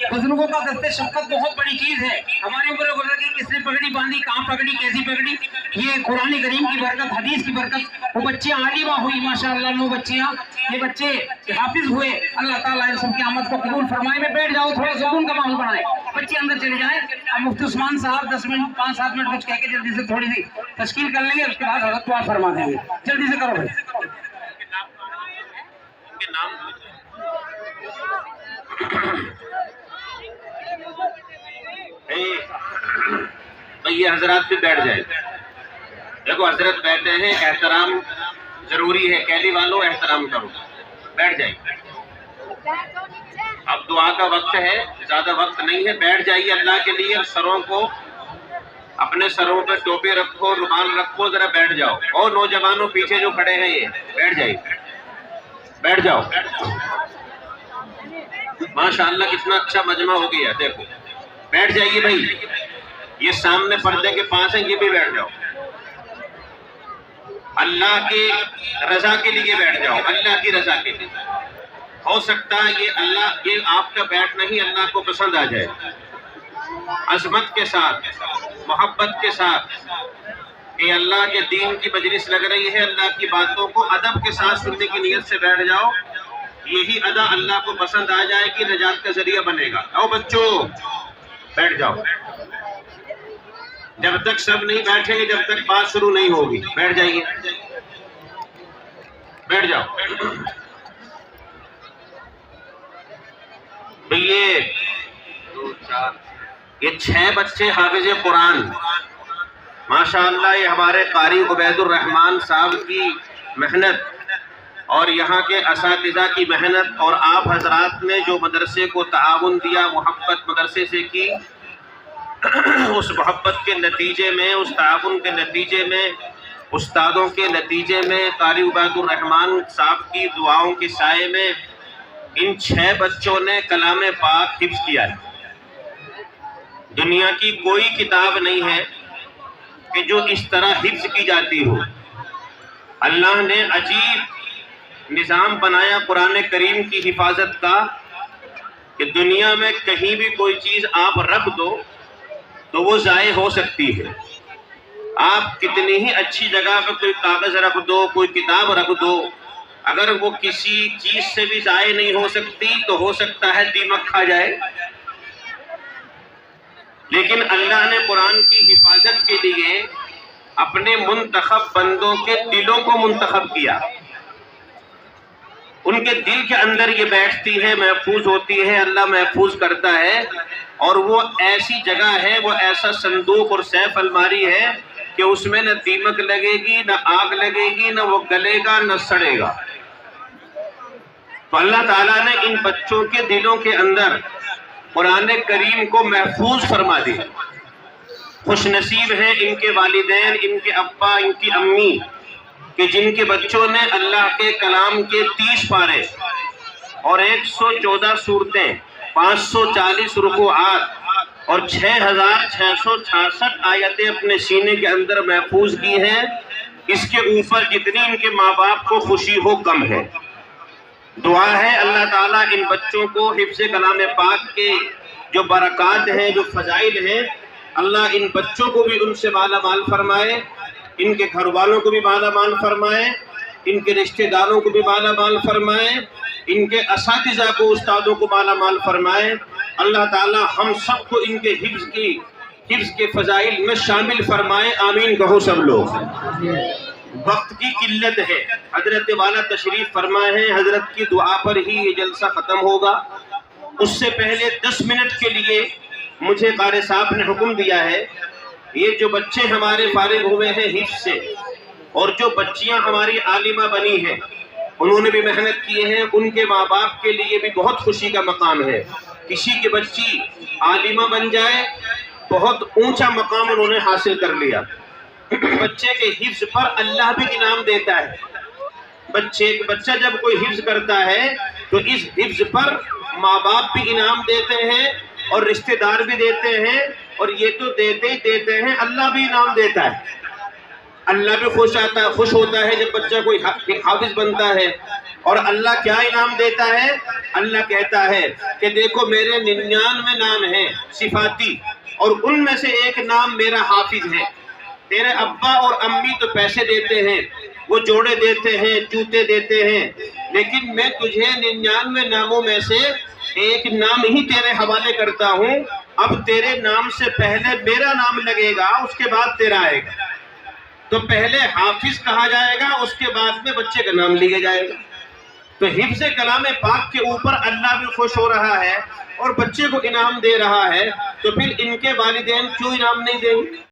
बुजुर्गों का दस्ते शफकत बहुत बड़ी चीज है। हमारे ऊपर गुजर की किसने पगड़ी बांधी, कहाँ पगड़ी, कैसी पगड़ी, ये कुरान करीम की बरकत, हदीस की बरकत। वो बच्चियां आलिमा हुई माशाअल्लाह, 9 बच्चियां, ये बच्चे हाफिज हुए। अल्लाह ताला इन सबकी आमद को कबूल फरमाए। में बैठ जाओ, थोड़ा सुकून का माहौल बनाए, बच्चे अंदर चले जाए। अब मुफ्ती उस्मान साहब 10 मिनट 5-7 मिनट कुछ कह के जल्दी से थोड़ी सी तशकील कर लेंगे, उसके बाद हज़रत दुआ फरमा देंगे। जल्दी से करो भाई। ये हजरात भी बैठ जाए। देखो हजरत बैठे हैं, एहतराम जरूरी है। कैली वालों एहतराम करो, बैठ जाइए। अब दुआ का वक्त है, ज्यादा वक्त नहीं है, बैठ जाइए अल्लाह के लिए। सरों को, अपने सरों पे टोपी रखो, रुमाल रखो, जरा बैठ जाओ। और नौजवानों पीछे जो खड़े हैं ये बैठ जाइए, बैठ जाओ। माशाअल्लाह कितना अच्छा मजमा हो गया। देखो बैठ जाइए भाई, ये सामने पर्दे के पास है, ये भी बैठ जाओ। अल्लाह की रजा के लिए बैठ जाओ, अल्लाह की रजा के लिए। हो सकता है ये आपका बैठ नहीं अल्लाह को पसंद आ जाए। अजमत के साथ, मोहब्बत के साथ कि अल्लाह के दीन की मजलिस लग रही है, अल्लाह की बातों को अदब के साथ सुनने की नीयत से बैठ जाओ। यही अदा अल्लाह को पसंद आ जाएगी, नजात का जरिया बनेगा। आओ बच्चों बैठ जाओ। जब तक सब नहीं बैठेंगे, जब तक बात शुरू नहीं होगी, बैठ जाइए, बैठ जाओ। तो ये 6 बच्चे हाफिज कुरान माशाअल्लाह, ये हमारे कारी उबैदुर रहमान साहब की मेहनत और यहाँ के असातिज़ा की मेहनत, और आप हजरात ने जो मदरसे को ताउन दिया, मोहब्बत मदरसे से की, उस मोहब्बत के नतीजे में, उस ताउन के नतीजे में, उस्तादों के नतीजे में, कारी उबैदुर रहमान साहब की दुआओं के साए में इन 6 बच्चों ने कलाम पाक हिफ्ज़ किया है। दुनिया की कोई किताब नहीं है कि जो इस तरह हिफ्ज़ की जाती हो। अल्लाह ने अजीब निज़ाम बनाया कुरान करीम की हिफाजत का कि दुनिया में कहीं भी कोई चीज़ आप रख दो तो वो ज़ाये हो सकती है। आप कितनी ही अच्छी जगह पर कोई कागज़ रख दो, कोई किताब रख दो, अगर वो किसी चीज़ से भी ज़ाये नहीं हो सकती तो हो सकता है दीमक खा जाए। लेकिन अल्लाह ने कुरान की हिफाजत के लिए अपने मुंतखब बंदों के दिलों को मुंतखब किया। उनके दिल के अंदर ये बैठती है, महफूज होती है, अल्लाह महफूज करता है। और वो ऐसी जगह है, वो ऐसा संदूक और सैफ अलमारी है कि उसमें न दीमक लगेगी, न आग लगेगी, न वो गलेगा, न सड़ेगा। तो अल्लाह ताला ने इन बच्चों के दिलों के अंदर कुरान करीम को महफूज फरमा दिया। खुशनसीब हैं इनके वालिदैन, इनके अब्बा, इनकी अम्मी कि जिनके बच्चों ने अल्लाह के कलाम के 30 पारे और 114 सूरतें, 540 रुकुआत और 6666 आयतें अपने सीने के अंदर महफूज की हैं। इसके ऊपर जितनी इनके माँ बाप को खुशी हो कम है। दुआ है अल्लाह ताला इन बच्चों को हिफ्ज़ कलाम पाक के जो बरक़ात हैं, जो फ़ज़ाइल हैं, अल्लाह इन बच्चों को भी उनसे माला माल फरमाए, इनके घर वालों को भी माला माल फरमाए, इनके रिश्तेदारों को भी माला माल फरमाए, इनके असातिज़ा को, उस्तादों को माला माल फरमाए। अल्लाह ताला हम सबको इनके हिफ्ज़ के फ़ज़ाइल में शामिल फरमाए। आमीन कहो सब लोग। वक्त की किल्लत है, हजरत वाला तशरीफ फरमाए हैं, हजरत की दुआ पर ही ये जलसा ख़त्म होगा। उससे पहले 10 मिनट के लिए मुझे क़ारी साहब ने हुक्म दिया है, ये जो बच्चे हमारे फारिग हुए हैं हिफ्ज़ से और जो बच्चियां हमारी आलिमा बनी हैं, उन्होंने भी मेहनत की है, उनके माँ बाप के लिए भी बहुत खुशी का मकाम है। किसी की बच्ची आलिमा बन जाए, बहुत ऊंचा मकाम उन्होंने हासिल कर लिया। बच्चे के हिफ्ज़ पर अल्लाह भी इनाम देता है। बच्चा जब कोई हिफ्ज़ करता है तो इस हिफ्ज़ पर माँ बाप भी इनाम देते हैं और रिश्तेदार भी देते हैं, और ये तो देते ही देते हैं, अल्लाह भी इनाम देता है। अल्लाह भी खुश होता है जब बच्चा कोई हाफिज बनता है। اور اللہ کیا انعام دیتا ہے؟ اللہ کہتا ہے کہ دیکھو میرے 99 نام ہیں صفاتی، اور ان میں سے ایک نام میرا حافظ ہے۔ تیرے ابا اور امی تو پیسے دیتے ہیں، وہ جوڑے دیتے ہیں، جوتے دیتے ہیں، لیکن میں تجھے 99 ناموں میں سے ایک نام ہی تیرے حوالے کرتا ہوں۔ اب تیرے نام سے پہلے میرا نام لگے گا، اس کے بعد تیرا آئے گا۔ تو پہلے حافظ کہا جائے گا، اس کے بعد میں بچے کا نام لیا جائے گا۔ تو حفظ کلام پاک کے اوپر اللہ بھی خوش ہو رہا ہے اور بچے کو انعام دے رہا ہے، تو پھر ان کے والدین کیوں انعام نہیں دیں گے؟